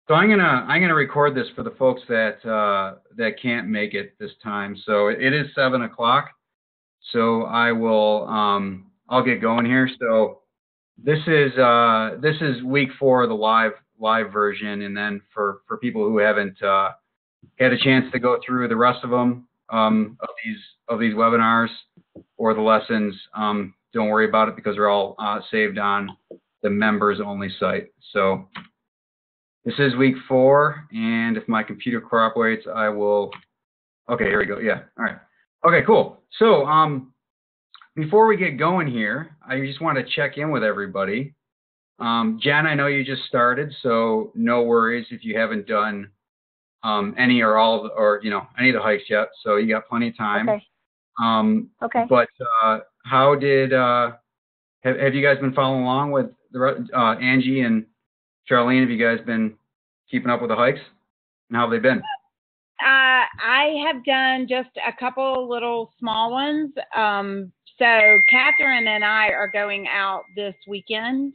So I'm gonna record this for the folks that that can't make it this time. So it is 7 o'clock. So I'll get going here. So this is week 4 of the live version, and then for people who haven't had a chance to go through the rest of them of these webinars or the lessons, don't worry about it because they're all saved on the members only site. So this is week 4, and if my computer cooperates, I will. Okay, here we go. Yeah. All right. Okay, cool. So before we get going here, I just want to check in with everybody. Jen, I know you just started, so no worries if you haven't done any or all or any of the hikes yet. So you got plenty of time. Okay. Okay. But how did have you guys been following along with the Angie and Charlene? Have you guys been keeping up with the hikes? And how have they been? I have done just a couple little small ones. So Catherine and I are going out this weekend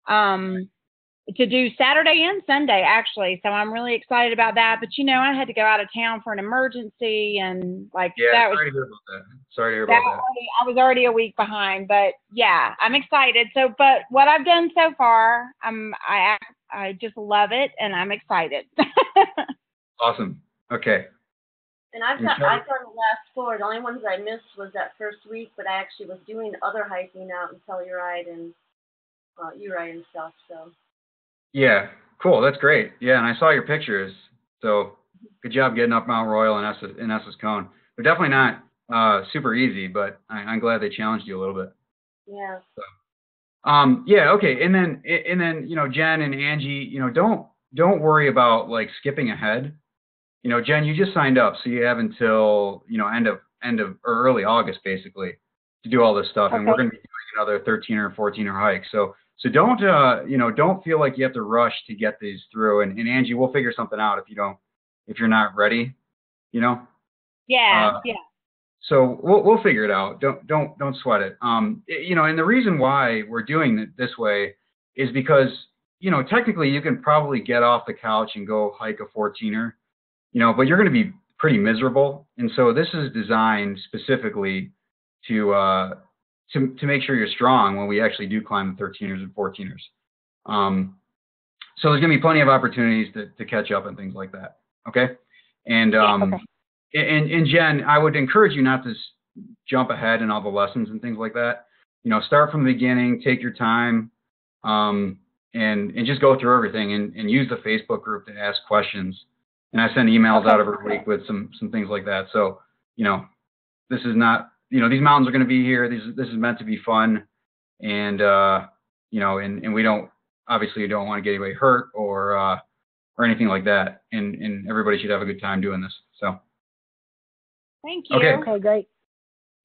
to do Saturday and Sunday, actually. So I'm really excited about that. But, I had to go out of town for an emergency, and that was. Sorry to hear about that. Sorry to hear about that. I was already a week behind, but yeah, I'm excited. So, but what I've done so far, I just love it, and I'm excited. Awesome. Okay. And I've done the last 4. The only ones I missed was that first week, but I actually was doing other hiking out in Telluride and Uri and stuff. So. Yeah, cool. That's great. Yeah, and I saw your pictures. So good job getting up Mount Royal and Estes Cone. They're definitely not super easy, but I'm glad they challenged you a little bit. Yeah. So, yeah. Okay. And then Jen and Angie, don't worry about skipping ahead. Jen, you just signed up, so you have until end of or early August basically to do all this stuff, and we're going to be doing another 13 or 14 hike. So don't don't feel like you have to rush to get these through. And Angie, we'll figure something out if you're not ready. Yeah. Yeah. So we'll figure it out. Don't sweat it. And the reason why we're doing it this way is because technically you can probably get off the couch and go hike a 14er. But you're going to be pretty miserable. And so this is designed specifically to make sure you're strong when we actually do climb the 13ers and 14ers. So there's going to be plenty of opportunities to catch up and things like that. Okay. And, and Jen, I would encourage you not to jump ahead in all the lessons and things like that. Start from the beginning, take your time, and just go through everything and use the Facebook group to ask questions. And I send emails out every week with some things like that. So, this is not, these mountains are going to be here. This is meant to be fun. And, and we don't want to get anybody hurt or anything like that. And everybody should have a good time doing this. So. Thank you. Okay, great.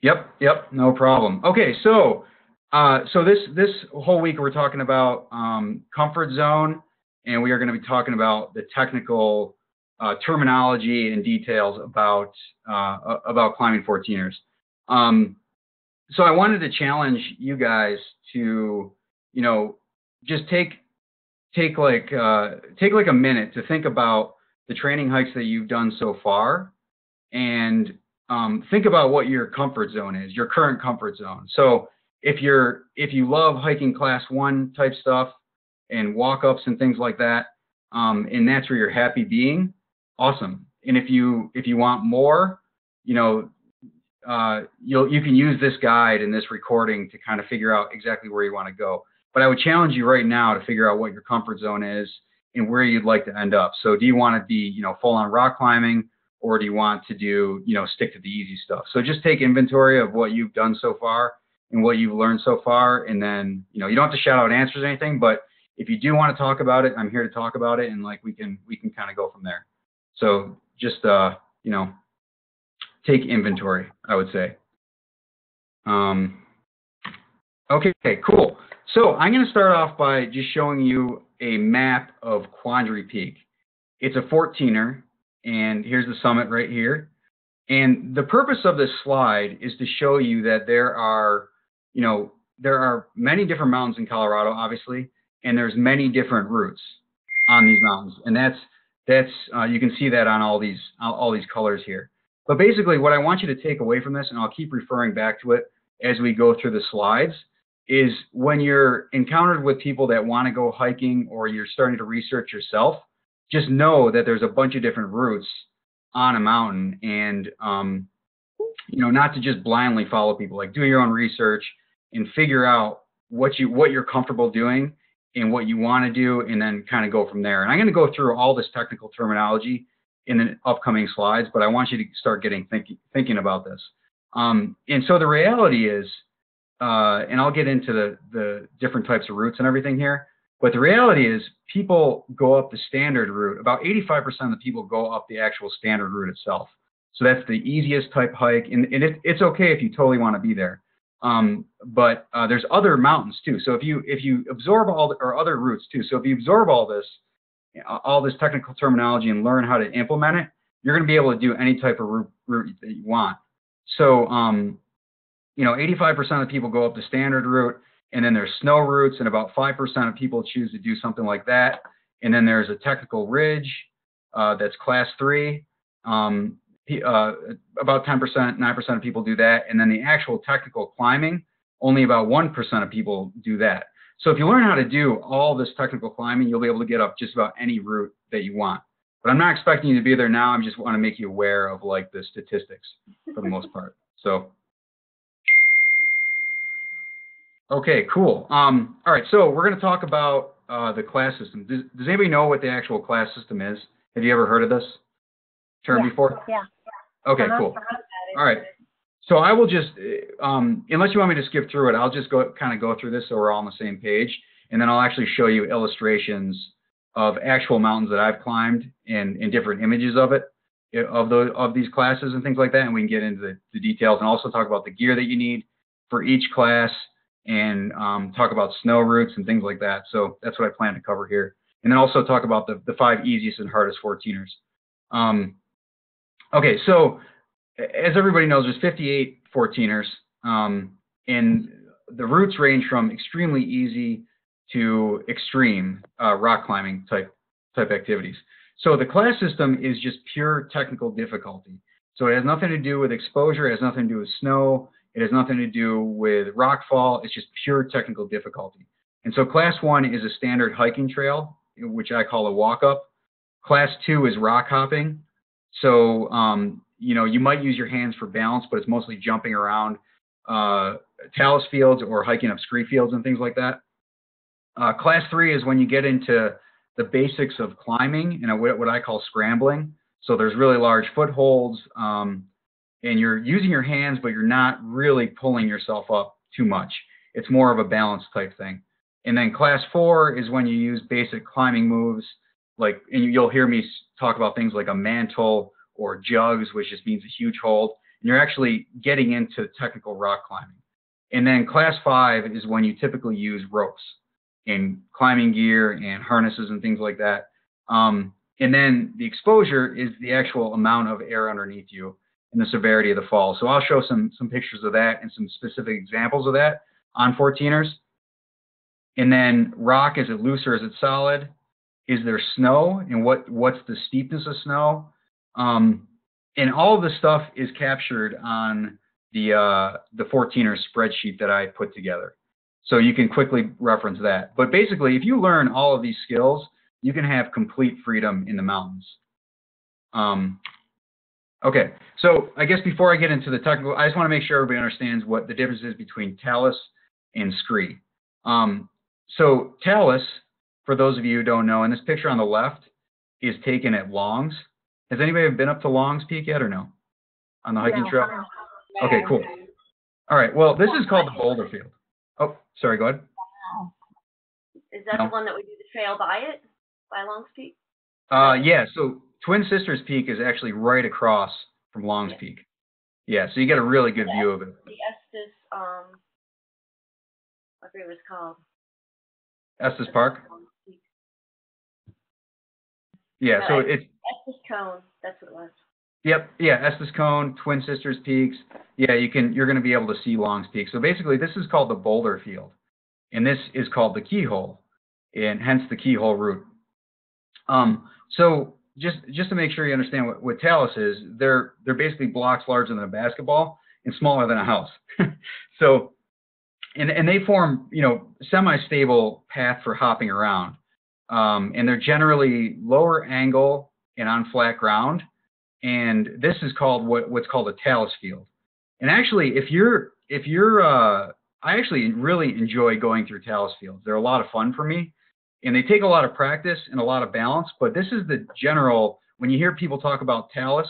Yep. No problem. Okay. So, this whole week we're talking about comfort zone, and we are going to be talking about the technical terminology and details about climbing 14ers. So I wanted to challenge you guys to, just take a minute to think about the training hikes that you've done so far, and think about what your comfort zone is, your current comfort zone. So if you love hiking class 1 type stuff and walk-ups and things like that, and that's where you're happy being, awesome. And if you want more, you can use this guide and this recording to kind of figure out exactly where you want to go. But I would challenge you right now to figure out what your comfort zone is and where you'd like to end up. So do you want to be, full on rock climbing, or do you want to do, stick to the easy stuff? So just take inventory of what you've done so far and what you've learned so far. And then, you don't have to shout out answers or anything, but if you do want to talk about it, I'm here to talk about it. And we can kind of go from there. So just, take inventory, I would say. Okay, cool. So I'm going to start off by just showing you a map of Quandary Peak. It's a 14er, and here's the summit right here. And the purpose of this slide is to show you that there are many different mountains in Colorado, obviously, and there's many different routes. on these mountains, and that's you can see that on all these colors here. But basically, what I want you to take away from this, and I'll keep referring back to it as we go through the slides, is when you're encountered with people that want to go hiking or you're starting to research yourself, just know that there's a bunch of different routes on a mountain, and not to just blindly follow people. Like, do your own research and figure out what you're comfortable doing and what you want to do, and then kind of go from there. And I'm going to go through all this technical terminology in the upcoming slides, but I want you to start thinking about this. And so the reality is, and I'll get into the different types of routes and everything here, but the reality is people go up the standard route. About 85% of the people go up the actual standard route itself. So that's the easiest type hike, and it's okay if you totally want to be there. But there's other mountains too. So if you absorb or other routes too. So if you absorb all this technical terminology and learn how to implement it, you're going to be able to do any type of route that you want. So 85% of people go up the standard route, and then there's snow routes, and about 5% of people choose to do something like that. And then there's a technical ridge that's class 3. About 10%, 9% of people do that. And then the actual technical climbing, only about 1% of people do that. So if you learn how to do all this technical climbing, you'll be able to get up just about any route that you want. But I'm not expecting you to be there now. I just want to make you aware of like the statistics for the most part. So, okay, cool. All right, so we're going to talk about the class system. Does anybody know what the actual class system is? Have you ever heard of this term before? Yeah. Okay, cool. All right. So I will just, unless you want me to skip through it, I'll just kind of go through this so we're all on the same page, and then I'll actually show you illustrations of actual mountains that I've climbed and different images of it, of these classes and things like that, and we can get into the details and also talk about the gear that you need for each class and talk about snow routes and things like that. So that's what I plan to cover here. And then also talk about the 5 easiest and hardest 14ers. Okay, so as everybody knows, there's 58 14ers, and the routes range from extremely easy to extreme rock climbing type activities. So the class system is just pure technical difficulty. So it has nothing to do with exposure, it has nothing to do with snow, it has nothing to do with rockfall, it's just pure technical difficulty. And so class 1 is a standard hiking trail, which I call a walk-up. Class 2 is rock hopping. So, you might use your hands for balance, but it's mostly jumping around talus fields or hiking up scree fields and things like that. Class 3 is when you get into the basics of climbing and what I call scrambling. So there's really large footholds, and you're using your hands, but you're not really pulling yourself up too much. It's more of a balance type thing. And then class 4 is when you use basic climbing moves, and you'll hear me talk about things like a mantle or jugs, which just means a huge hold. And you're actually getting into technical rock climbing. And then class 5 is when you typically use ropes and climbing gear and harnesses and things like that. And then the exposure is the actual amount of air underneath you and the severity of the fall. So I'll show some pictures of that and some specific examples of that on 14ers. And then rock, is it loose or is it solid? Is there snow, and what's the steepness of snow? And all of this stuff is captured on the 14er spreadsheet that I put together. So you can quickly reference that. But basically, if you learn all of these skills, you can have complete freedom in the mountains. Okay, so I guess before I get into the technical, I just want to make sure everybody understands what the difference is between talus and scree. So talus, for those of you who don't know, and this picture on the left is taken at Longs. Has anybody been up to Longs Peak yet or no? On the hiking trail? Okay, cool. All right, well, this is called the Boulder Field. Oh, sorry, go ahead. Is that the one that we do the trail by it? By Longs Peak? Yeah, so Twin Sisters Peak is actually right across from Longs Peak. Yeah, so you get a really good view of it. The Estes, I forget what it's called. Estes Park? Yeah, so it's Estes Cone, that's what it was. Yep, yeah, Estes Cone, Twin Sisters Peaks. Yeah, you're going to be able to see Longs Peak. So basically, this is called the Boulder Field, and this is called the Keyhole, and hence the Keyhole route. So just to make sure you understand what talus is, they're basically blocks larger than a basketball and smaller than a house. So, and they form, semi-stable path for hopping around. And they're generally lower angle and on flat ground. And this is called what's called a talus field. And actually, I actually really enjoy going through talus fields. They're a lot of fun for me, and they take a lot of practice and a lot of balance. But this is the general. When you hear people talk about talus,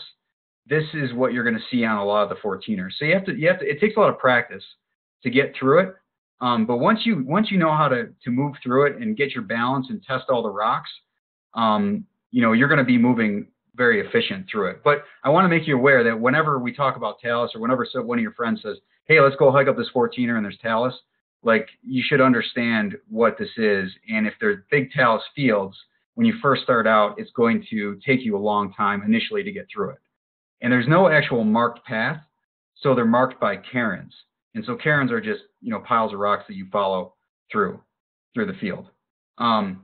this is what you're going to see on a lot of the 14ers. So you have to. It takes a lot of practice to get through it. But once you know how to move through it and get your balance and test all the rocks, you're going to be moving very efficient through it. But I want to make you aware that whenever we talk about talus, or whenever one of your friends says, hey, let's go hike up this 14er and there's talus, like, you should understand what this is. And if they're big talus fields, when you first start out, it's going to take you a long time initially to get through it. And there's no actual marked path, so they're marked by cairns. And so cairns are just, piles of rocks that you follow through the field. And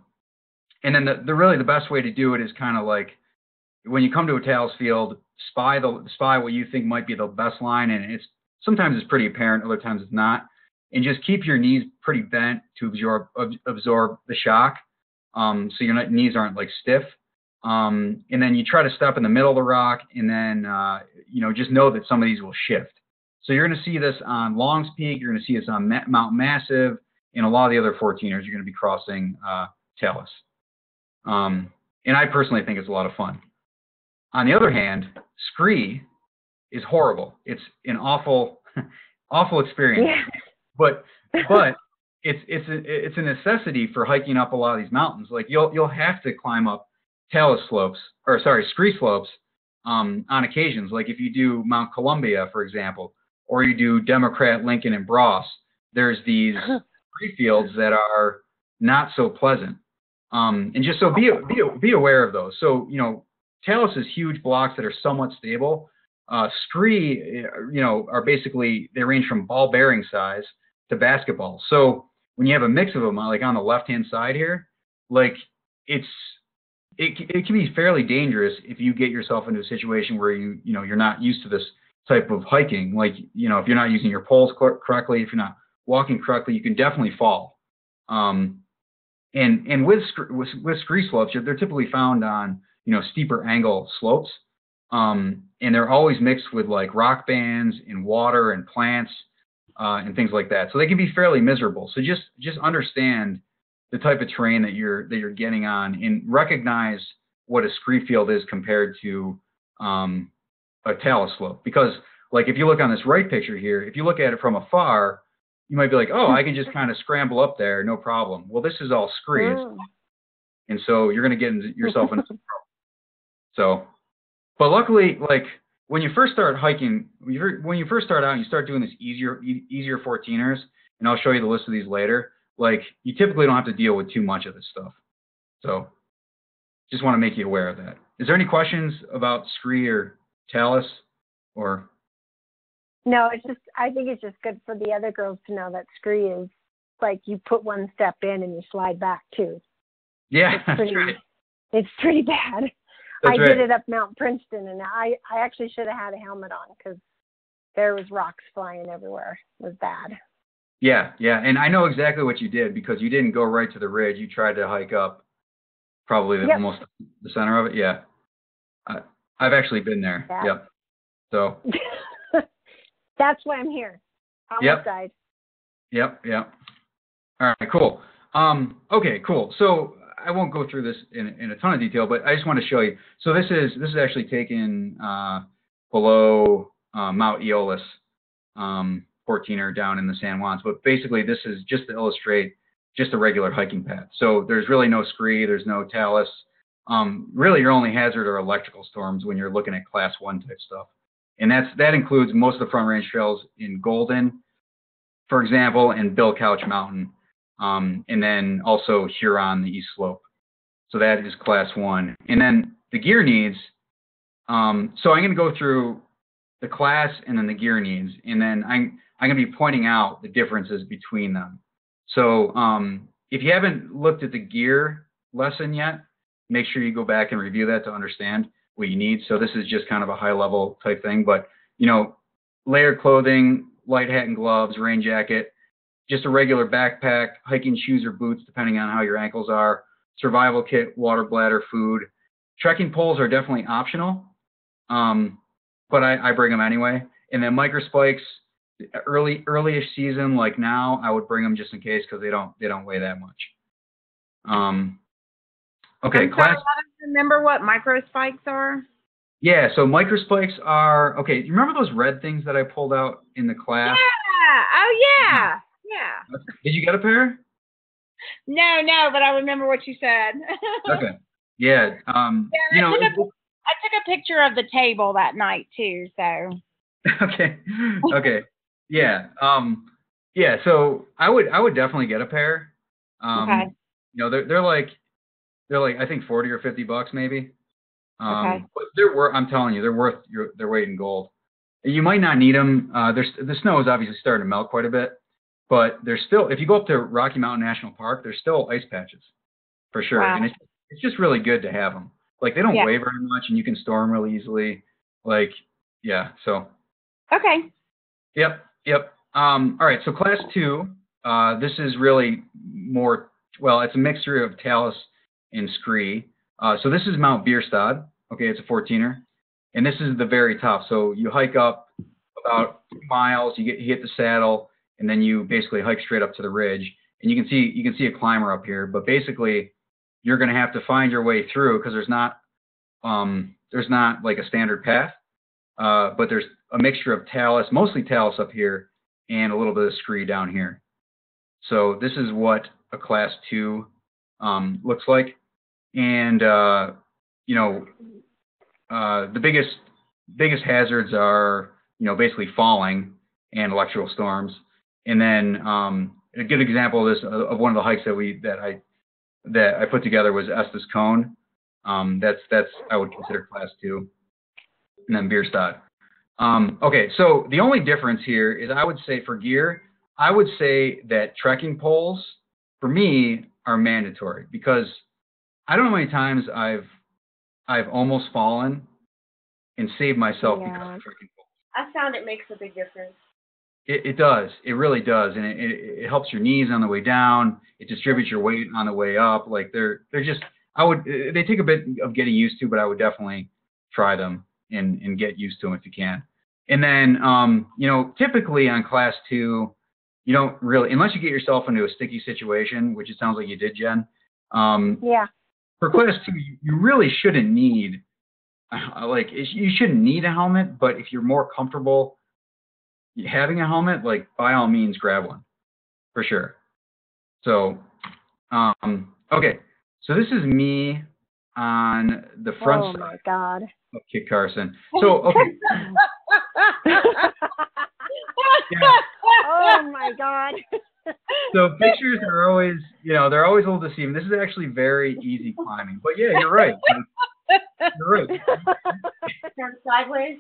then the best way to do it is kind of like, when you come to a talus field, spy what you think might be the best line, and sometimes it's pretty apparent, other times it's not, and just keep your knees pretty bent to absorb the shock, so your knees aren't like stiff. And then you try to step in the middle of the rock, and then just know that some of these will shift. So you're going to see this on Long's Peak, you're going to see this on Mount Massive, and a lot of the other 14ers you're going to be crossing talus. And I personally think it's a lot of fun. On the other hand, scree is horrible. It's an awful experience. Yeah. But it's a necessity for hiking up a lot of these mountains. Like, you'll have to climb up scree slopes on occasions. Like if you do Mount Columbia, for example, or you do Democrat, Lincoln, and Bross, there's these scree fields that are not so pleasant. And just so be aware of those. So, talus is huge blocks that are somewhat stable. Scree, are basically, they range from ball bearing size to basketball. So when you have a mix of them, like on the left-hand side here, like it can be fairly dangerous if you get yourself into a situation where you're not used to this type of hiking. Like, if you're not using your poles correctly, if you're not walking correctly, you can definitely fall. And with scree slopes, they're typically found on steeper angle slopes, and they're always mixed with like rock bands and water and plants and things like that. So they can be fairly miserable. So just understand the type of terrain that you're getting on, and recognize what a scree field is compared to a talus slope. Because like if you look on this right picture here, if you look at it from afar, you might be like, oh, I can just kind of scramble up there, no problem. Well, this is all scree, and so you're going to get yourself into some trouble. So, but luckily, like when you first start hiking, when you first start out and you start doing this easier 14ers, and I'll show you the list of these later, like you typically don't have to deal with too much of this stuff. So just want to make you aware of that. Is there any questions about scree or talus or? No, I think it's just good for the other girls to know that scree is like you put one step in and you slide back too. Yeah, it's pretty bad. I did it up Mount Princeton, and I actually should have had a helmet on because there was rocks flying everywhere. It was bad. Yeah, and I know exactly what you did, because you didn't go right to the ridge. You tried to hike up probably almost the center of it. Yeah. I've actually been there. Yeah. Yep. So. That's why I'm here. Almost died. Yep. All right, cool. Okay, cool. So I won't go through this in a ton of detail, but I just want to show you. So this is actually taken below Mount Eolus, 14er down in the San Juans. But basically, this is just to illustrate just a regular hiking path. So there's really no scree, there's no talus. Really, your only hazard are electrical storms when you're looking at Class 1 type stuff. And that includes most of the Front Range trails in Golden, for example, and Bill Couch Mountain, and then also Huron, the East Slope. So that is Class 1. And then the gear needs, so I'm going to go through the class and then the gear needs, and then I'm going to be pointing out the differences between them. So if you haven't looked at the gear lesson yet, make sure you go back and review that to understand what you need. So this is just kind of a high level type thing, but layered clothing, light hat and gloves, rain jacket, just a regular backpack, hiking shoes or boots, depending on how your ankles are, survival kit, water bladder, food. Trekking poles are definitely optional, but I bring them anyway. And then micro spikes, early-ish season, like now, I would bring them just in case because they don't weigh that much. Okay, I'm sorry, I don't remember what micro spikes are. Yeah, so micro spikes are, okay, you remember those red things that I pulled out in the class? Yeah. Oh, yeah. Yeah. Did you get a pair? No, but I remember what you said. Okay. Yeah. I took a picture of the table that night too, so. Okay. Okay. Yeah. Yeah, so I would definitely get a pair. Okay. They're like I think $40 or $50 maybe. Okay. But I'm telling you, they're worth their weight in gold. You might not need them. The snow is obviously starting to melt quite a bit, but there's still, if you go up to Rocky Mountain National Park, there's still ice patches for sure. Wow. And it's just really good to have them. Like they don't weigh very much and you can store them really easily. Like, yeah. So. Okay. Yep. All right. So class 2, this is really more, well, it's a mixture of talus and scree. So this is Mount Bierstadt. Okay. It's a 14er. And this is the very top. So you hike up about 2 miles, you hit the saddle, and then you basically hike straight up to the ridge. And you can see a climber up here, but basically you're going to have to find your way through because there's not like a standard path. But there's a mixture of talus, mostly talus up here, and a little bit of scree down here. So this is what a class 2 looks like. And, the biggest hazards are, basically falling and electrical storms. And then a good example of this, of one of the hikes that I put together was Estes Cone. That's I would consider class 2. And then Bierstadt. Okay, so the only difference here is I would say for gear, I would say that trekking poles for me are mandatory because I don't know how many times I've almost fallen and saved myself because of trekking poles. I found it makes a big difference. It does. It really does, and it helps your knees on the way down. It distributes your weight on the way up. Like they're just they take a bit of getting used to, but I would definitely try them and get used to them if you can. And then typically on class 2, you don't really, unless you get yourself into a sticky situation, which it sounds like you did, Jen. For class 2, you really shouldn't need you shouldn't need a helmet, but if you're more comfortable having a helmet, like by all means grab one for sure. So okay, so this is me on the front side. Oh my God. Of Kit Carson. So okay. Yeah. Oh my God. So pictures are always, they're always a little deceiving. This is actually very easy climbing, but yeah, you're right. You're right. Turn sideways.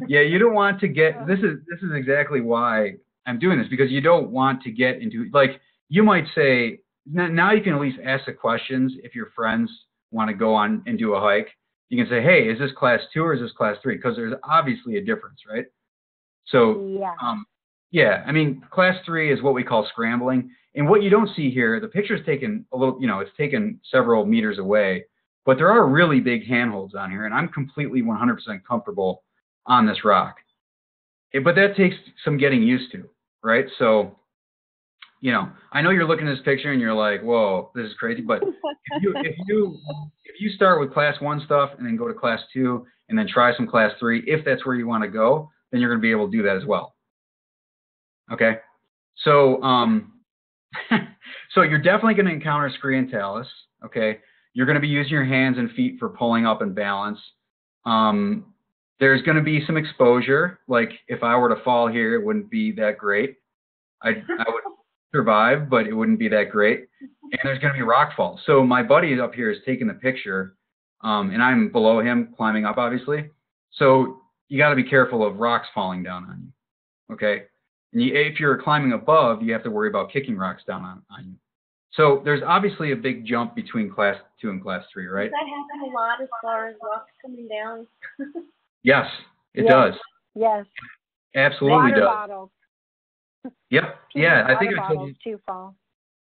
Yeah, you don't want to get. This is exactly why I'm doing this, because you don't want to get into, like, you might say now you can at least ask the questions if your friends want to go on and do a hike. You can say, hey, is this class 2 or is this class 3? Because there's obviously a difference, right? So yeah, I mean, class 3 is what we call scrambling. And what you don't see here, the picture's taken a little, it's taken several meters away, but there are really big handholds on here, and I'm completely 100% comfortable on this rock. But that takes some getting used to, right? So, I know you're looking at this picture and you're like, whoa, this is crazy. But if you start with class 1 stuff and then go to class 2 and then try some class 3, if that's where you want to go, then you're going to be able to do that as well. Okay, so so you're definitely going to encounter scree and talus. Okay, you're going to be using your hands and feet for pulling up and balance. There's going to be some exposure. Like if I were to fall here, it wouldn't be that great. I would survive, but it wouldn't be that great. And there's going to be rock falls. So my buddy up here is taking the picture, and I'm below him climbing up, obviously. So you got to be careful of rocks falling down on you. Okay. And if you're climbing above, you have to worry about kicking rocks down on you. So there's obviously a big jump between class 2 and class 3, right? Does that happen a lot as far as rocks coming down? Yes, it Yes. does. Yes. Absolutely Water does. bottles. Yep. Yeah, I think Water I told bottles you. too fall.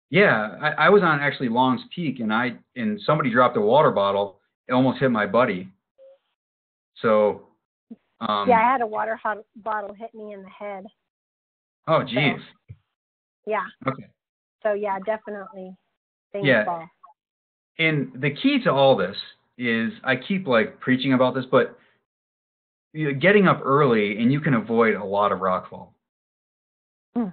Yeah, I was on actually Long's Peak, and somebody dropped a water bottle. It almost hit my buddy. So. Yeah, I had a water bottle hit me in the head. Oh, geez. So, yeah. Okay. So yeah, definitely things fall. And the key to all this is, I keep like preaching about this, but getting up early and you can avoid a lot of rockfall.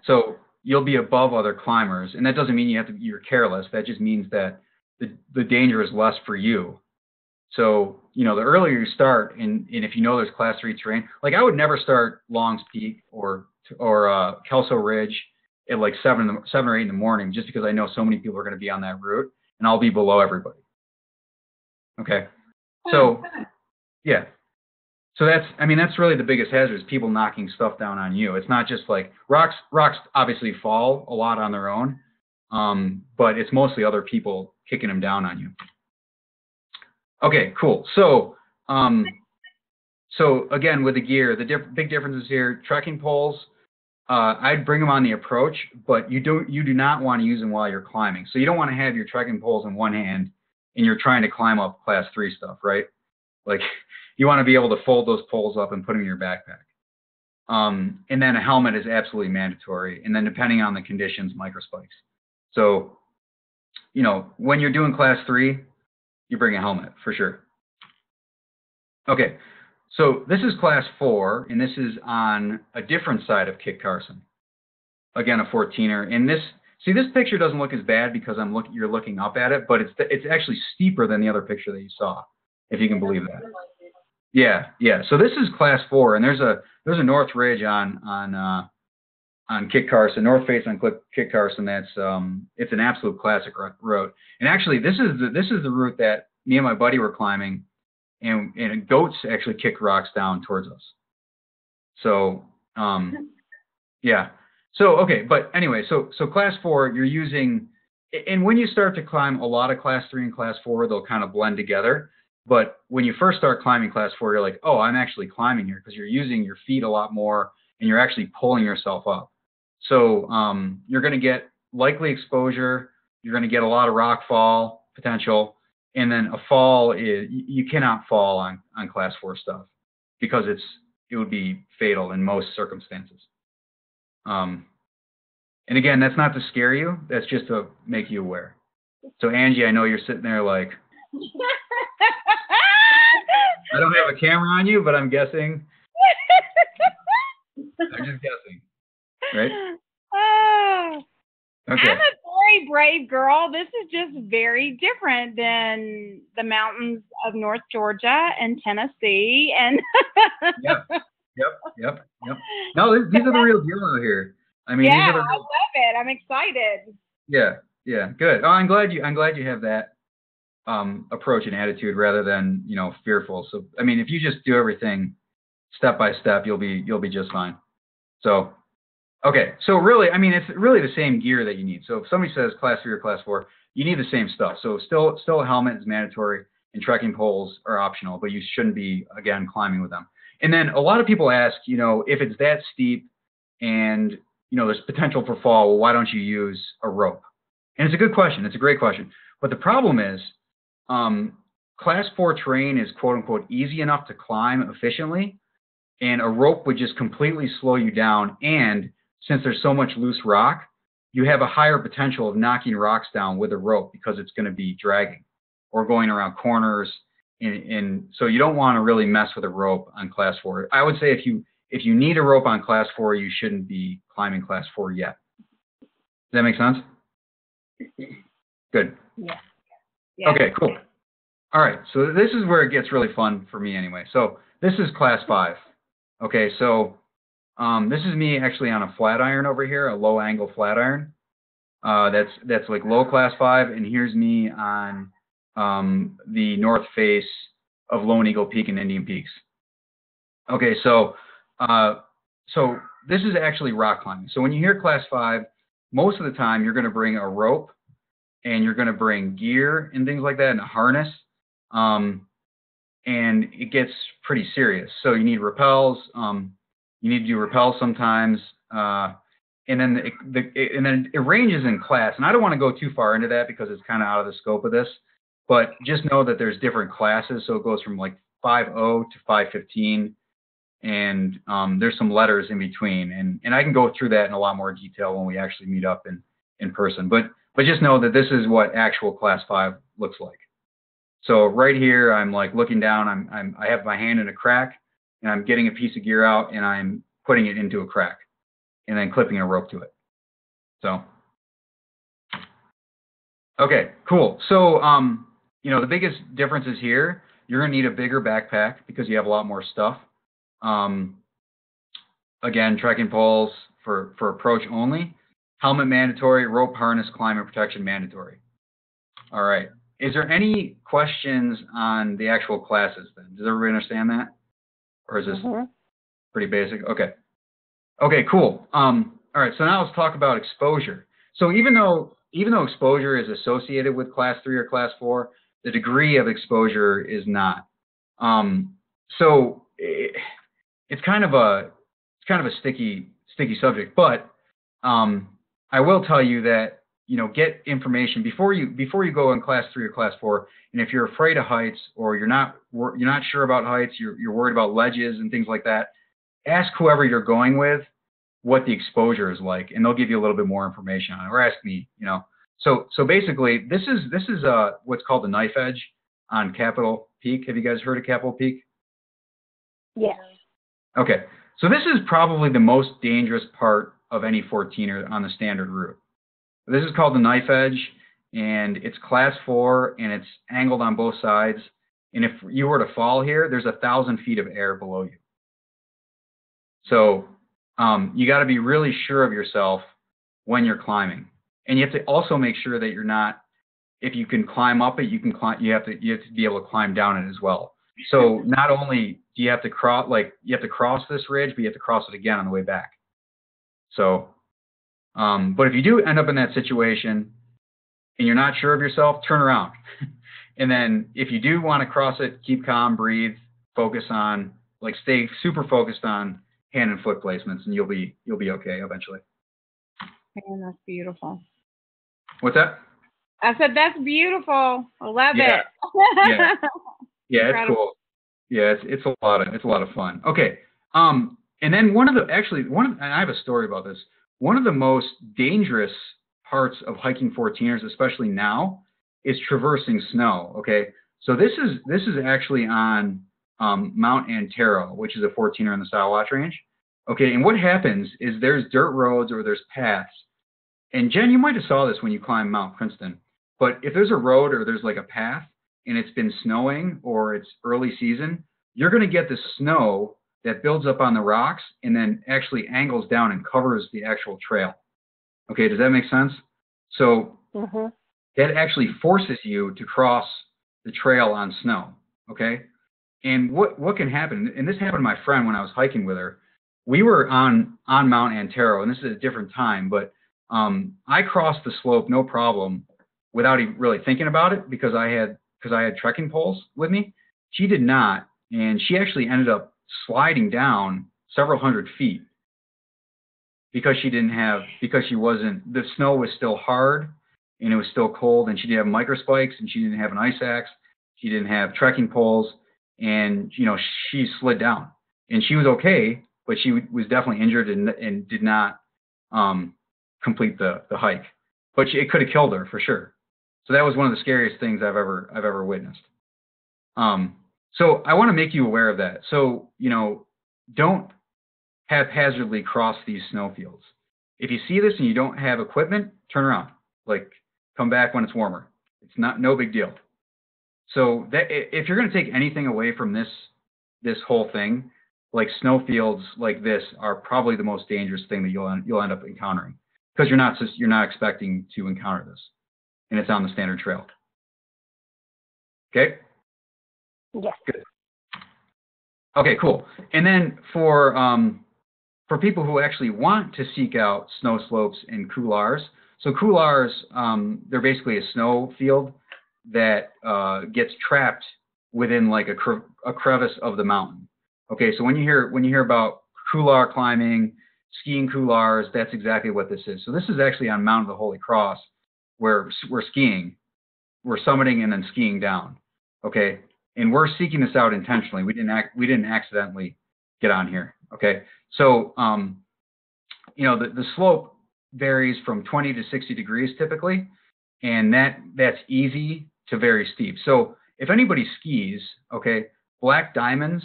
So you'll be above other climbers, and that doesn't mean you're careless. That just means that the danger is less for you. So, the earlier you start, and if you know there's class 3 terrain, like I would never start Long's Peak or Kelso Ridge at like 7 or 8 in the morning, just because I know so many people are going to be on that route, and I'll be below everybody. Okay. So, yeah. So that's really the biggest hazard, is people knocking stuff down on you. It's not just like rocks obviously fall a lot on their own, but it's mostly other people kicking them down on you. Okay, cool. So, again, with the gear, the big differences here: trekking poles. I'd bring them on the approach, but you do not want to use them while you're climbing. So you don't want to have your trekking poles in one hand and you're trying to climb up class 3 stuff, right? Like, you want to be able to fold those poles up and put them in your backpack. And then a helmet is absolutely mandatory. And then depending on the conditions, microspikes. So, when you're doing class 3, you bring a helmet for sure. Okay, so this is class 4, and this is on a different side of Kit Carson. Again, a 14er. And this picture doesn't look as bad because you're looking up at it, but it's actually steeper than the other picture that you saw, if you can believe that. Yeah. So this is class 4, and there's a north ridge on Kit Carson, north face on Kit Carson. That's it's an absolute classic route. And actually, this is the route that me and my buddy were climbing, and goats actually kick rocks down towards us. So yeah. So okay, but anyway, so class 4, you're using, and when you start to climb a lot of class 3 and class 4, they'll kind of blend together. But when you first start climbing class 4, you're like, oh, I'm actually climbing here, because you're using your feet a lot more and you're actually pulling yourself up. So you're going to get likely exposure. You're going to get a lot of rock fall potential. And then a fall is, you cannot fall on class 4 stuff, because it would be fatal in most circumstances. And again, that's not to scare you. That's just to make you aware. So Angie, I know you're sitting there like, I don't have a camera on you, but I'm guessing. I'm just guessing, right? Okay. I'm a very brave girl. This is just very different than the mountains of North Georgia and Tennessee. And Yep. No, these are the real deal out here. I mean, yeah, these are the real... I love it. I'm excited. Yeah, good. Oh, I'm glad you have that approach and attitude rather than fearful. So I mean, if you just do everything step by step, you'll be just fine. So okay, so really, I mean, it's really the same gear that you need. So if somebody says class 3 or class 4, you need the same stuff. So still a helmet is mandatory, and trekking poles are optional, but you shouldn't be, again, climbing with them. And then a lot of people ask, if it's that steep and there's potential for fall, well, why don't you use a rope? And it's a good question. It's a great question. But the problem is, class 4 terrain is quote unquote easy enough to climb efficiently, and a rope would just completely slow you down. And since there's so much loose rock, you have a higher potential of knocking rocks down with a rope, because it's going to be dragging or going around corners. And so you don't want to really mess with a rope on class 4. I would say if you need a rope on class 4, you shouldn't be climbing class 4 yet. Does that make sense? Good. Yeah. Okay, cool. All right, so this is where it gets really fun for me anyway. So this is class 5. Okay, so this is me actually on a flat iron over here, a low angle flat iron. That's like low class 5, and here's me on the north face of Lone Eagle Peak and Indian Peaks. Okay, so this is actually rock climbing. So when you hear class 5, most of the time you're going to bring a rope and you're going to bring gear and things like that and a harness. And it gets pretty serious. So you need rappels. You need to do rappels sometimes. And then it ranges in class. And I don't want to go too far into that because it's kind of out of the scope of this. But just know that there's different classes. So it goes from like 5.0 to 5.15. And there's some letters in between. And I can go through that in a lot more detail when we actually meet up in person. But just know that this is what actual class 5 looks like. So right here, I'm like looking down, I have my hand in a crack, and I'm getting a piece of gear out, and I'm putting it into a crack, and then clipping a rope to it. So, okay, cool. So, the biggest difference is here, you're gonna need a bigger backpack because you have a lot more stuff. Again, trekking poles for approach only. Helmet mandatory, rope harness, climate protection mandatory. All right. Is there any questions on the actual classes then? Does everybody understand that? Or is this pretty basic? Okay. Okay, cool. All right, so now let's talk about exposure. So even though exposure is associated with class 3 or class 4, the degree of exposure is not. So it's kind of a sticky subject, but I will tell you that get information before you go in class 3 or class 4. And if you're afraid of heights or you're not sure about heights, you're worried about ledges and things like that, ask whoever you're going with what the exposure is like, and they'll give you a little bit more information on it. Or ask me, So basically, this is what's called the knife edge on Capitol Peak. Have you guys heard of Capitol Peak? Yes. Okay. So this is probably the most dangerous part of any 14er on the standard route. This is called the knife edge, and it's class 4, and it's angled on both sides. And if you were to fall here, there's 1,000 feet of air below you. So you got to be really sure of yourself when you're climbing, and you have to also make sure that you're not. If you can climb up it, you can climb. You have to be able to climb down it as well. So not only do you have to cross this ridge, but you have to cross it again on the way back. So. But if you do end up in that situation and you're not sure of yourself, turn around. And then if you do want to cross it, keep calm, breathe, stay super focused on hand and foot placements, and you'll be okay eventually. Man, that's beautiful. What's that? I said, that's beautiful. I love it. Yeah, it's cool. Yeah, it's a lot of fun. Okay. And then and I have a story about this. One of the most dangerous parts of hiking 14ers, especially now, is traversing snow. Okay, so this is actually on Mount Antero, which is a 14er in the Salwatch Range. Okay, and what happens is there's dirt roads or there's paths. And Jen, you might have saw this when you climbed Mount Princeton. But if there's a road or there's like a path and it's been snowing or it's early season, you're going to get the snow that builds up on the rocks and then actually angles down and covers the actual trail. Okay, does that make sense? So that actually forces you to cross the trail on snow. Okay, and what can happen? And this happened to my friend when I was hiking with her. We were on Mount Antero, and this is a different time, but I crossed the slope no problem without even really thinking about it because I had trekking poles with me. She did not, and she actually ended up sliding down several hundred feet because the snow was still hard and it was still cold, and she didn't have microspikes, and she didn't have an ice axe, she didn't have trekking poles, and she slid down, and she was okay, but she was definitely injured and did not complete the hike, but it could have killed her for sure. So that was one of the scariest things I've ever witnessed. So I want to make you aware of that. So, don't haphazardly cross these snowfields. If you see this and you don't have equipment, turn around. Come back when it's warmer. It's no big deal. So that if you're going to take anything away from this whole thing, like snowfields like this are probably the most dangerous thing that you'll end up encountering because you're not expecting to encounter this, and it's on the standard trail. Okay. Yes. Good. Okay, cool. And then for people who actually want to seek out snow slopes and couloirs, So couloirs, they're basically a snow field that gets trapped within like a crevice of the mountain. Okay, so when you hear about couloir climbing, skiing couloirs, that's exactly what this is. So this is actually on Mount of the Holy Cross, where we're skiing, we're summiting and then skiing down. Okay, and we're seeking this out intentionally. We didn't accidentally get on here. Okay, so the slope varies from 20 to 60 degrees typically, and that's easy to very steep. So if anybody skis, okay, black diamonds,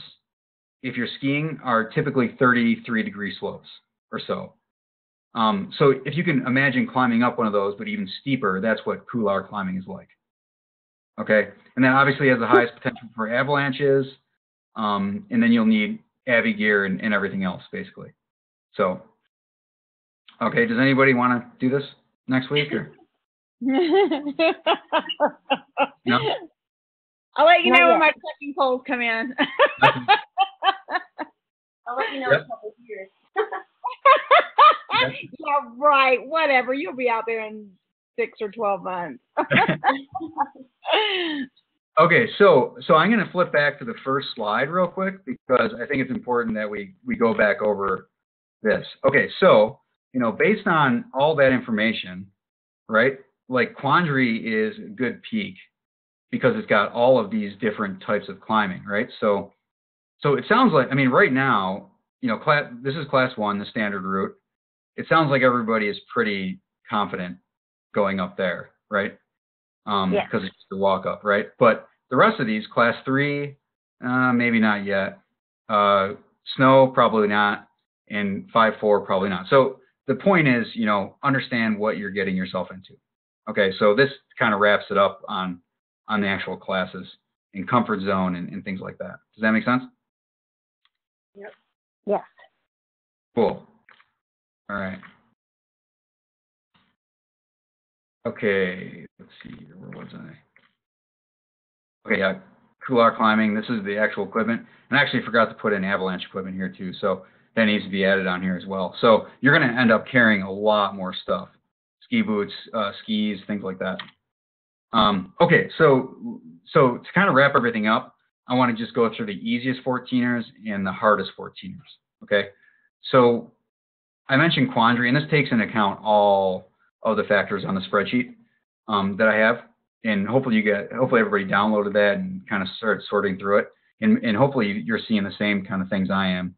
if you're skiing, are typically 33-degree slopes or so. So if you can imagine climbing up one of those, but even steeper, that's what couloir climbing is like. Okay, and then obviously has the highest potential for avalanches, and then you'll need Avi gear and everything else, basically. So, okay, does anybody want to do this next week? Or? No? I'll let you know when my trekking poles come in. I'll let you know in a couple of years. Yeah, right. Whatever. You'll be out there in 6 or 12 months. Okay, so I'm going to flip back to the first slide real quick because I think it's important that we go back over this. Okay, so, based on all that information, right, like Quandary is a good peak because it's got all of these different types of climbing, right? So it sounds like, right now, this is class 1, the standard route. It sounds like everybody is pretty confident going up there, right? Because it's just a walk up, right? But the rest of these, class 3, maybe not yet. Snow, probably not. And 5-4, probably not. So the point is, understand what you're getting yourself into. Okay, so this kind of wraps it up on the actual classes in comfort zone and things like that. Does that make sense? Yep. Yes. Cool. All right. Okay, let's see here. Where was I? Okay, yeah, couloir climbing. This is the actual equipment. And I actually forgot to put in avalanche equipment here too. So that needs to be added on here as well. So you're going to end up carrying a lot more stuff. Ski boots, skis, things like that. Okay, so to kind of wrap everything up, I want to just go through the easiest 14ers and the hardest 14ers. Okay, so I mentioned Quandary, and this takes into account all of the factors on the spreadsheet that I have, and hopefully everybody downloaded that and kind of started sorting through it, and hopefully you're seeing the same kind of things I am.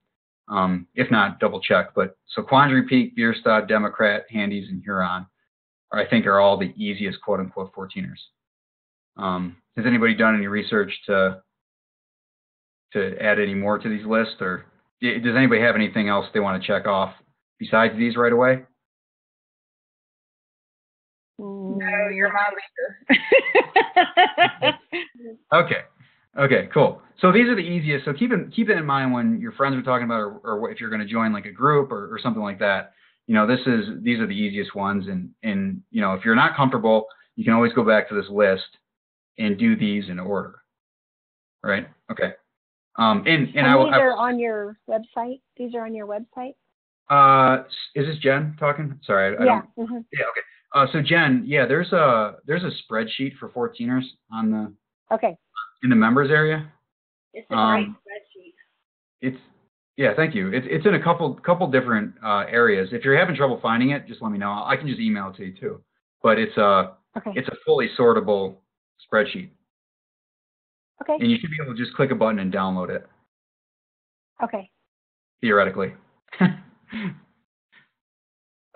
If not, double check. But so Quandary Peak, Bierstadt, Democrat, Handies, and Huron, I think are all the easiest quote unquote 14ers. Has anybody done any research to add any more to these lists, or does anybody have anything else they want to check off besides these right away? No, you're my leader. Okay, cool. So these are the easiest. So keep it in mind when your friends are talking about, or if you're going to join like a group or something like that. These are the easiest ones, and if you're not comfortable, you can always go back to this list and do these in order. Right? Okay. And these are on your website. These are on your website. Is this Jen talking? Sorry, I yeah. don't. Mm-hmm. Yeah. Okay. So Jen, yeah, there's a spreadsheet for 14ers on the. Okay. In the members area. It's a great spreadsheet. Yeah, thank you. It's in a couple different areas. If you're having trouble finding it, just let me know. I can just email it to you too. But it's a fully sortable spreadsheet. Okay. And you should be able to just click a button and download it. Okay. Theoretically.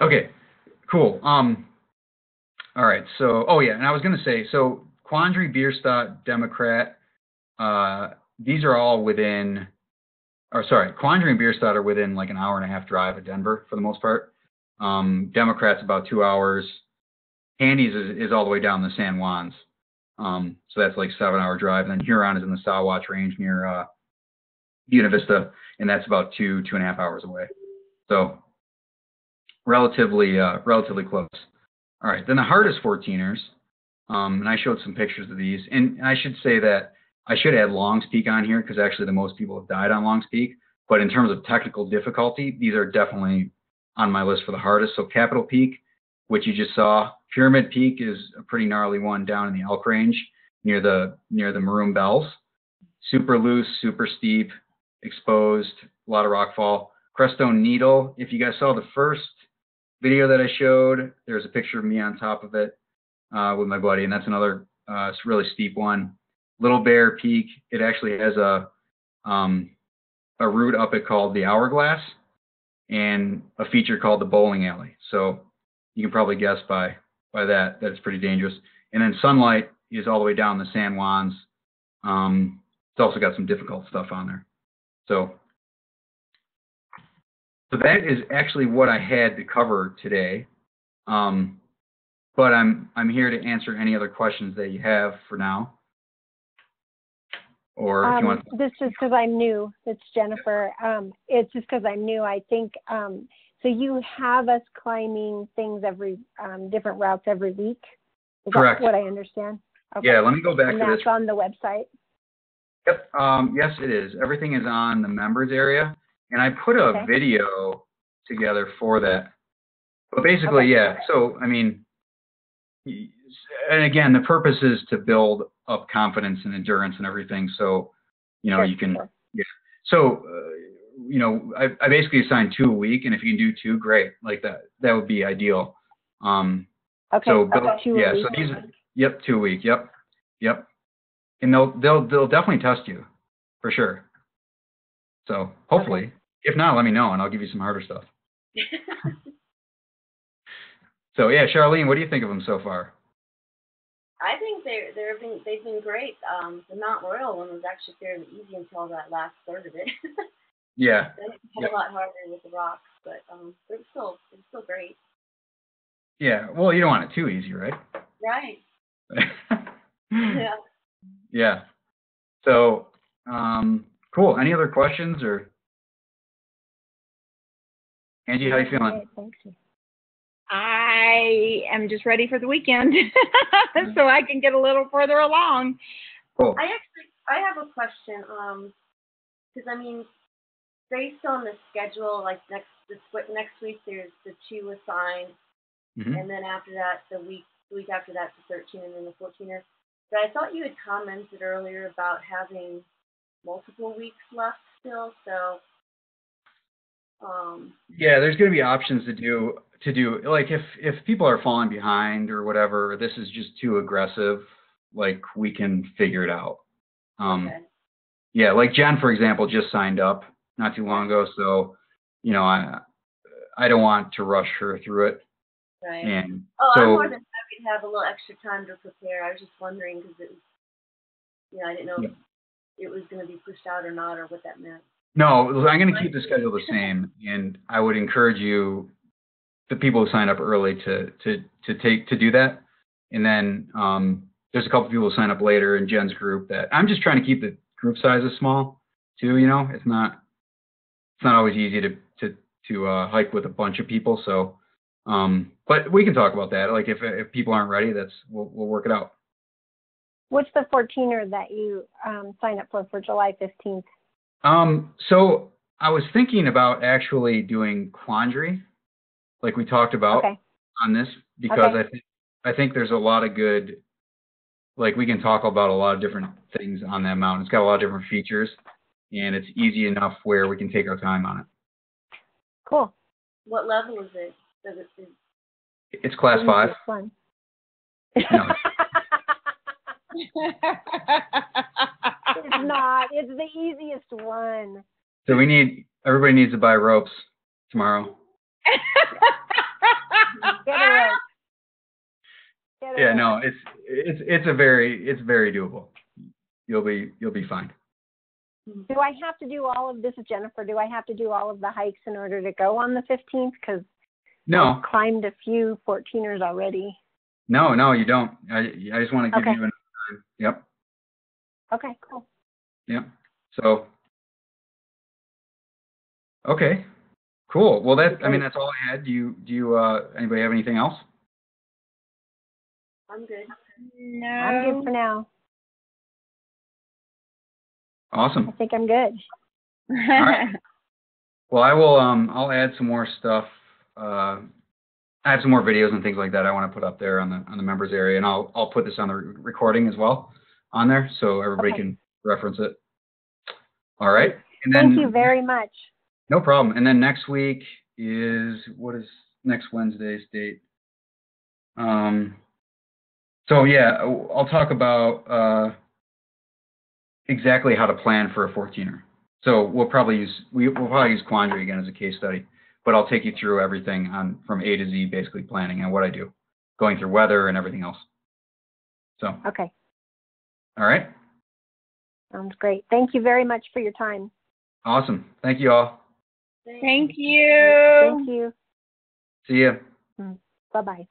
Okay, cool. All right. So, and I was going to say, so Quandary, Bierstadt, Democrat, these are all within, Quandary and Bierstadt are within like an hour and a half drive of Denver for the most part. Democrat's about 2 hours. Handies is all the way down the San Juans. So that's like 7-hour drive. And then Huron is in the Sawatch Range near Buena Vista, and that's about 2.5 hours away. So relatively close. All right, then the hardest 14ers, and I showed some pictures of these, and I should say that I should add Long's Peak on here because actually the most people have died on Long's Peak. But in terms of technical difficulty, these are definitely on my list for the hardest. So Capitol Peak, which you just saw. Pyramid Peak is a pretty gnarly one down in the Elk Range near the Maroon Bells. Super loose, super steep, exposed, a lot of rockfall. Crestone Needle, if you guys saw the first video that I showed, there's a picture of me on top of it with my buddy, and that's another really steep one. Little Bear Peak, it actually has a route up it called the Hourglass and a feature called the Bowling Alley. So you can probably guess by that it's pretty dangerous. And then Sunlight is all the way down the San Juans. It's also got some difficult stuff on there. So that is actually what I had to cover today. But I'm here to answer any other questions that you have for now. Or if you want. This is because I'm new. It's Jennifer. It's just because I'm new. I think so. You have us climbing things every different routes every week. Is Correct. That what I understand? Okay. Yeah. Let me go back and to that's this. on the website. Yep. Yes, it is. Everything is on the members area, and I put a video together for that. But basically, yeah. So I mean, and again, the purpose is to build up confidence and endurance and everything. So, you know, Sure, you can. sure. Yeah. So, you know, I basically assign 2 a week, and if you can do 2, great. Like that would be ideal. Okay. So Okay. 2 a yeah. week. So these. Yep. 2 a week. Yep. And they'll definitely test you, for sure. So hopefully, if not, let me know and I'll give you some harder stuff. So yeah, Charlene, what do you think of them so far? I think they've been great. The Mount Royal one was actually fairly easy until that last third of it. Yeah. It's a lot harder with the rocks, but it's still great. Yeah. Well, you don't want it too easy, right? Right. Yeah. Yeah. So, cool. Any other questions or Angie, how you feeling? Thank you. I am just ready for the weekend so I can get a little further along. Cool. I have a question. Because I mean, based on the schedule, like next week there's the 2 assigned, and then after that the week after that the 13 and then the 14er. But I thought you had commented earlier about having multiple weeks left still, so. Yeah, there's going to be options to do like if people are falling behind or whatever, this is just too aggressive, like we can figure it out. Okay. Yeah, like Jen, for example, just signed up not too long ago, so you know I don't want to rush her through it. Right. And I'm more than happy to have a little extra time to prepare. I was just wondering because it was, you know, I didn't know if it was going to be pushed out or not or what that meant. No, I'm going to keep the schedule the same, and I would encourage you, the people who sign up early, to do that. And then there's a couple people who sign up later in Jen's group that I'm just trying to keep the group sizes small too. You know, it's not always easy to hike with a bunch of people. So, but we can talk about that. Like if people aren't ready, we'll work it out. What's the 14er that you signed up for July 15th? So I was thinking about actually doing Quandary, like we talked about on this, because I think there's a lot of good, like we can talk about a lot of different things on that mountain. It's got a lot of different features, and it's easy enough where we can take our time on it. Cool. What level is it? It's class 5. Fun. No. It's not. It's the easiest one. So everybody needs to buy ropes tomorrow. Get a rope. Yeah, no, it's very doable. You'll be fine. Do I have to do all of this, Jennifer? Do I have to do all of the hikes in order to go on the 15th? Because I've climbed a few 14ers already. No, you don't. I just want to give you enough time. Yep. Okay, cool. Yep. So. Okay. Cool. Well, that's all I had. Do you anybody have anything else? I'm good. No. I'm good for now. Awesome. I think I'm good. All right. Well, I will. I'll add some more stuff I have some more videos and things like that I want to put up there on the members area, and I'll put this on the recording as well on there so everybody can reference it. All right. And then, thank you very much. No problem. And then next week what is next Wednesday's date? So yeah, I'll talk about exactly how to plan for a 14er. So we'll probably use Quandary again as a case study, but I'll take you through everything from A to Z, basically planning and what I do, going through weather and everything else. So. Okay. All right. Sounds great. Thank you very much for your time. Awesome. Thank you all. Thank you. Thank you. See ya. Bye-bye.